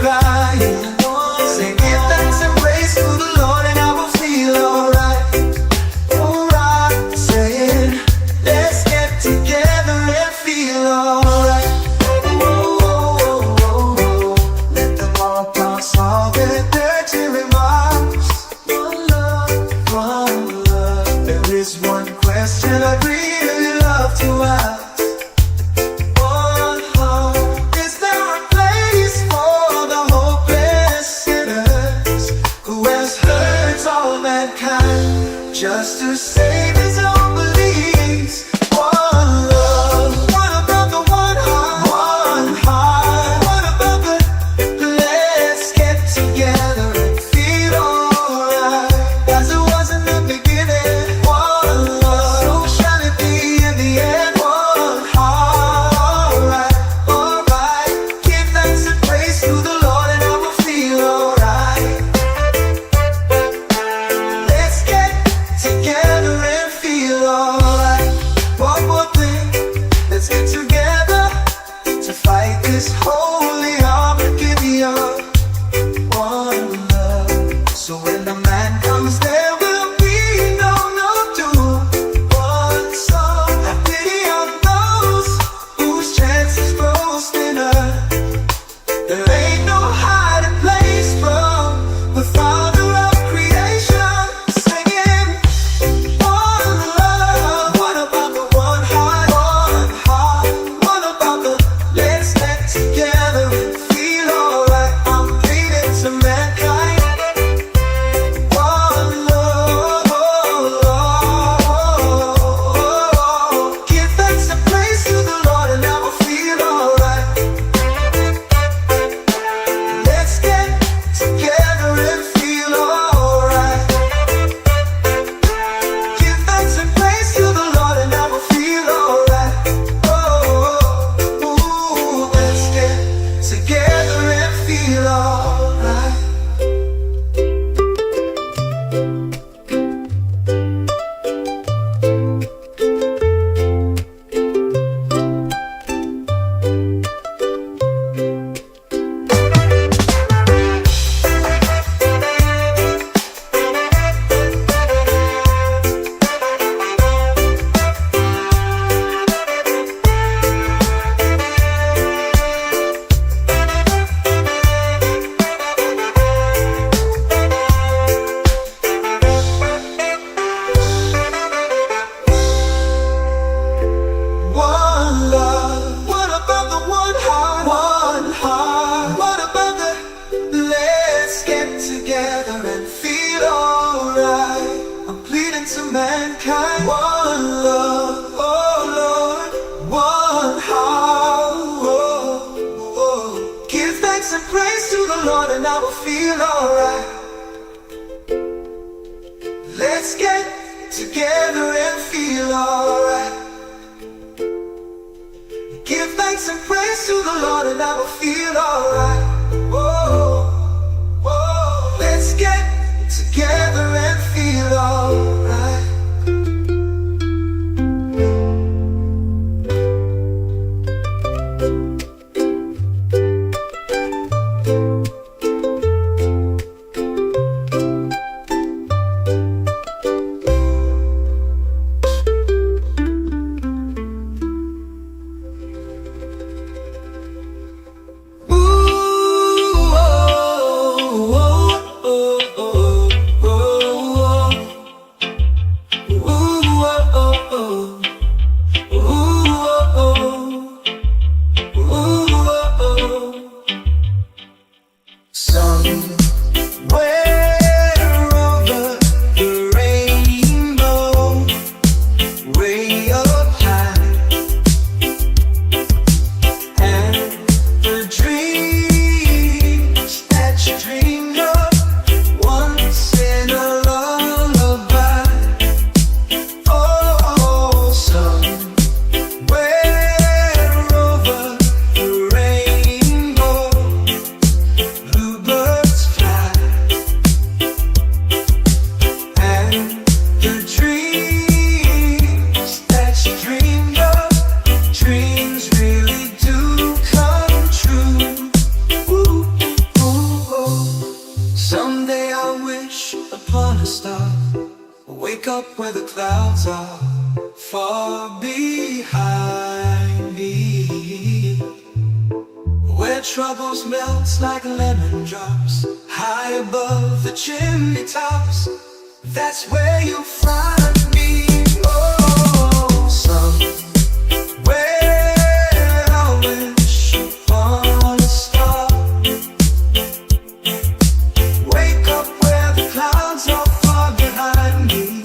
crying. Say give thanks and praise to the Lord and I will feel alright. Alright, saying let's get together and feel alright. Let the walk pass all their dirty remarks. One love. There is one question I'd really love to ask. Just to save his own beliefs. One love. What about the one heart? One heart. What about the let's get together and feel alright, as it was in the beginning. One love. So shall it be in the end. One heart. Alright. Give thanks and praise to the Lord and I will feel alright. Together and feel alright. One more thing, let's get together to fight this holy armor. Give me up. One love. So when the man comes, there will be no doom. One song, have pity on those whose chance is most in earth. There ain't no hiding place from the Father of creation. Singing one love. What about the one heart? One heart. What about the let's get together and feel alright? I'm pleading to mankind. One love. Give thanks and praise to the Lord and I will feel alright. Let's get together and feel alright. Give thanks and praise to the Lord and I will feel alright. Let's get together and feel alright. One love. What about the one heart? One heart. What about the let's get together and feel alright? I'm pleading to mankind. One love. Oh Lord. One heart. Give thanks and praise to the Lord and I will feel alright. Let's get together and feel alright. Give thanks and praise to the Lord and I will feel alright. Let's get together and feel alright. Wake up where the clouds are far behind me, where troubles melt like lemon drops high above the chimney tops. That's where you'll find me. Oh, somewhere I wish upon a star. Wake up where the clouds are far behind me,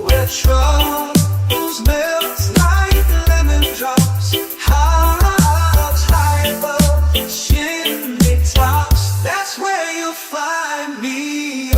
where troubles melt like lemon drops high above the chimney tops. That's where you'll find me.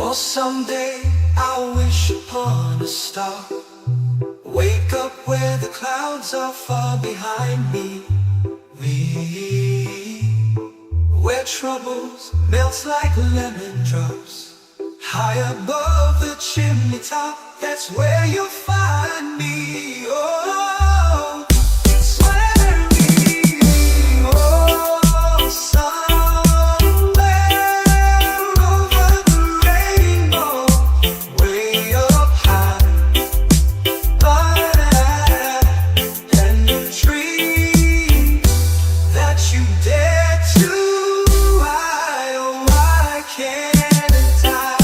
Oh, someday I'll wish upon a star. Wake up where the clouds are far behind me, where troubles melt like lemon drops high above the chimney top. That's where you'll find me. Oh, swear me. Oh, somewhere over the rainbow, way up high, and the tree that you dare to high. Oh, why can't it die?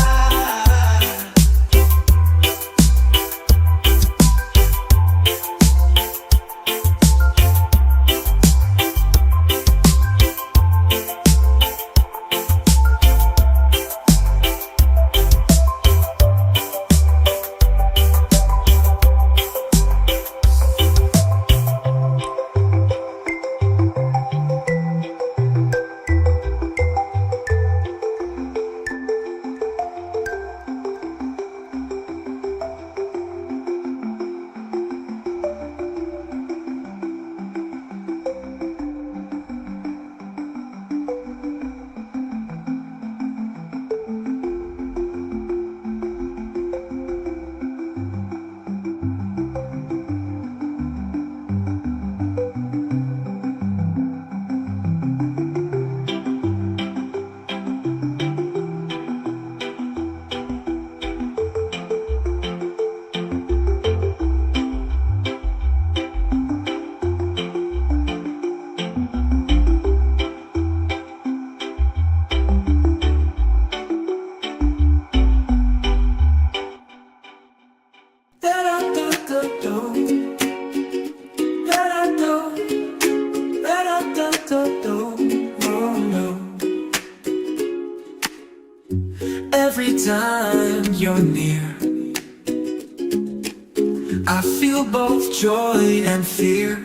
Every time you're near, I feel both joy and fear.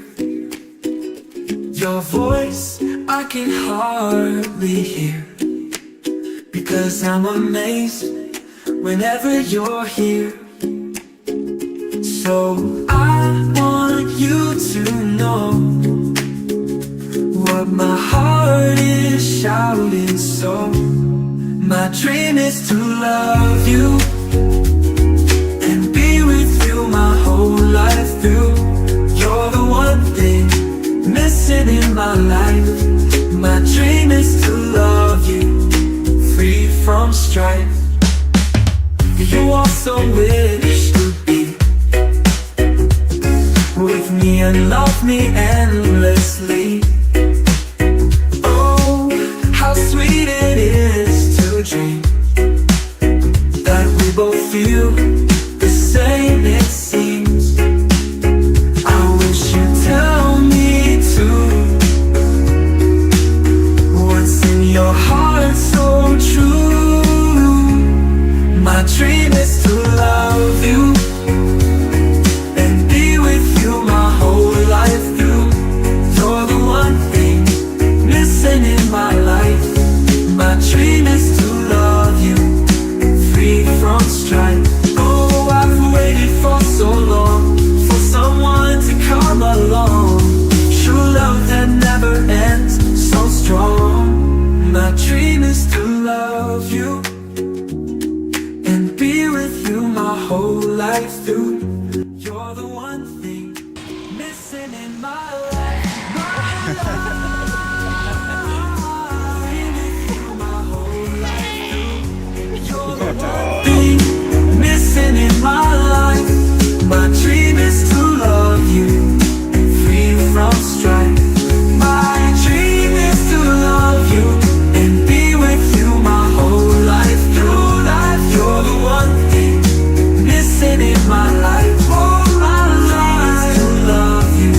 Your voice I can hardly hear, because I'm amazed whenever you're here. So I want you to know what my heart is shouting. So my dream is to love you and be with you my whole life through. You're the one thing missing in my life. My dream is to love you, free from strife. You also wish to be with me and love me endlessly. Oh, feel the same, it seems. I wish you'd tell me too. What's in your heart so true? My dream is to love you and be with you my whole life through. You're the one thing missing in my life. My dream is to love you, free from strife. Oh, I've waited for so long for someone to come along. True love that never ends, so strong. My dream is to love you and be with you my whole life through. You're the one thing missing in my life. My life. Thing missing in my life. My dream is to love you, free from strife. My dream is to love you and be with you my whole life through life. You're the one thing missing in my life. Oh, my life to love you.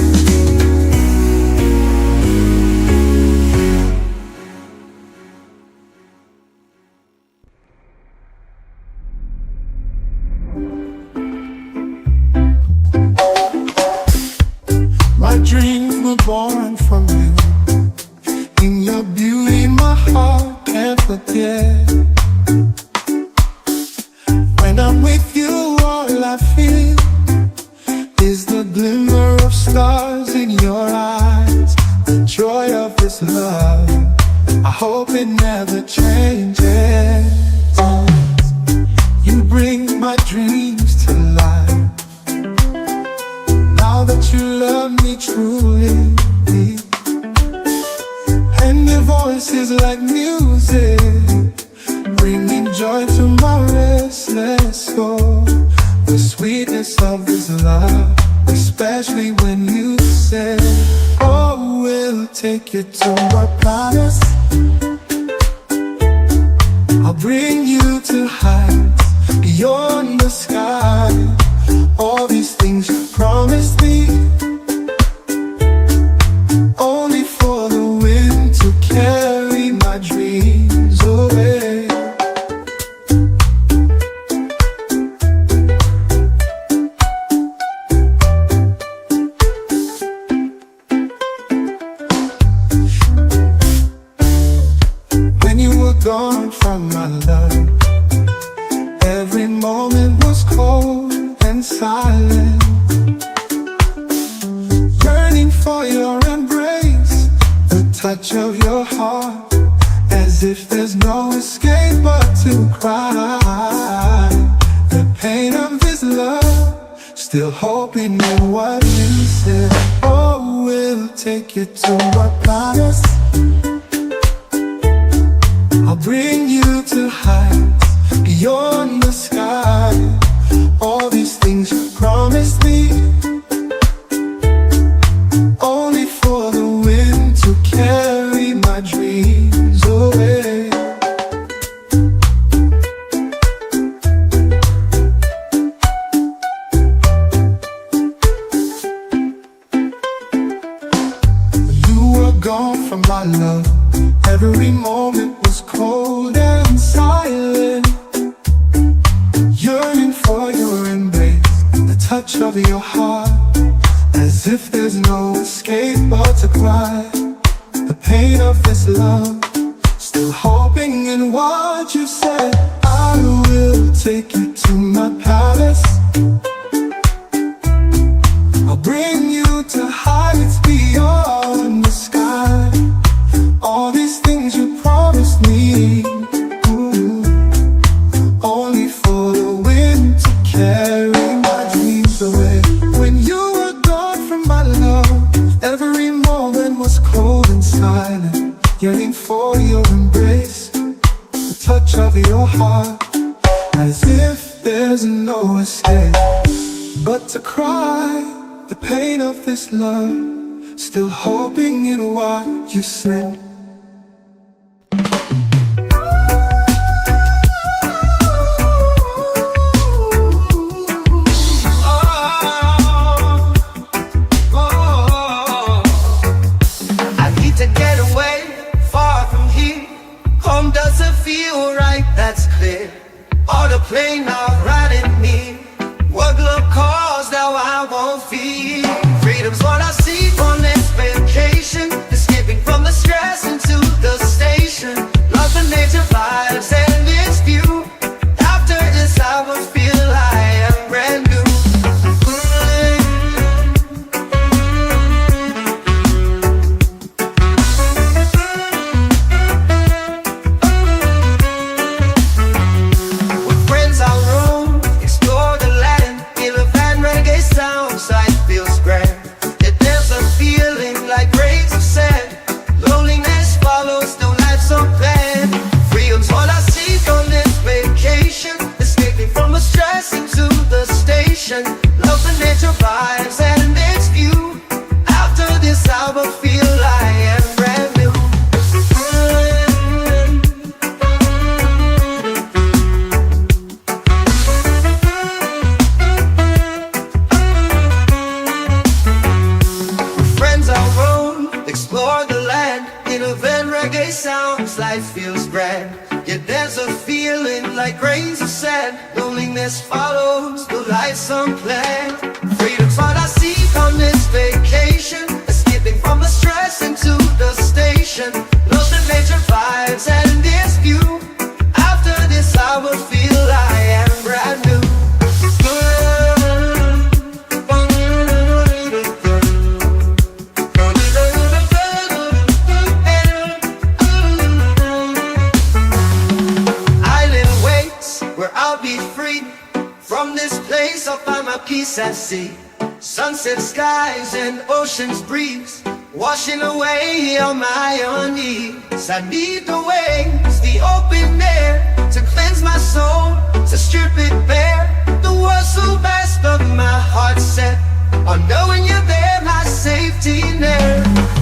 My dreams were born from you. In your beauty my heart can't forget. When I'm with you all I feel is the glimmer of stars in your eyes. The joy of this love, I hope it never changes. You bring my dreams to life. Now that you love me truly, and your voice is like music, bringing joy to my restless soul. The sweetness of this love, especially when you say, oh, we'll take you to a palace. I'll bring you to heights beyond the sky. All these things you promised me, only for the wind to carry my dreams away. When you were gone from my love, every moment was cold and silent, yearning for your embrace, the touch of your heart, as if there's no escape but to cry. The pain of this love, still hoping in what you said. Oh, we'll take you to a palace. I'll bring you to heights beyond the sky. All these things you promised me, only for the wind to carry my dreams away. You were gone from my love, every moment was cold and silent, yearning for your embrace, the touch of your heart, as if there's no escape but to cry. The pain of this love, still hoping in what you said. I will take you to my palace. I'll bring you to heights beyond the sky. All these things you promised me, only for the wind to carry my dreams away. When you were gone from my love, every moment was cold and silent, yearning for your embrace, the touch of your heart, as if there's no escape but to cry. The pain of this love, still hoping in what you said. Freedom's what I seek on this vacation. Escaping from the stress into the station. Love the nature vibes and its view. After this I will feel I am brand new. With friends I roam, explore the land. Feel a van reggae sounds, life feels grand. Yet there's a feeling like grains of sand. Loneliness follows, no life's unplanned. Freedom's what I seek on this vacation. Escaping from the stress into the station. Love the nature vibes and its view. After this I will feel I am brand new. With friends I roam, explore the land. In a van reggae sounds, life feels grand. Yet there's a feeling like grains of sand. Loneliness follows, the life's unplanned. Freedom's what I seek on this vacation. Escaping from the stress into the station. Love the nature vibes and this view. After this I will feel I am brand new. Island waits where I'll be free. From this place I'll find my peace at sea. Sunset skies and ocean's breeze, washing away all my unease. I need the waves, the open air, to cleanse my soul, to strip it bare. The world's so vast but my heart's set on knowing you're there, my safety net.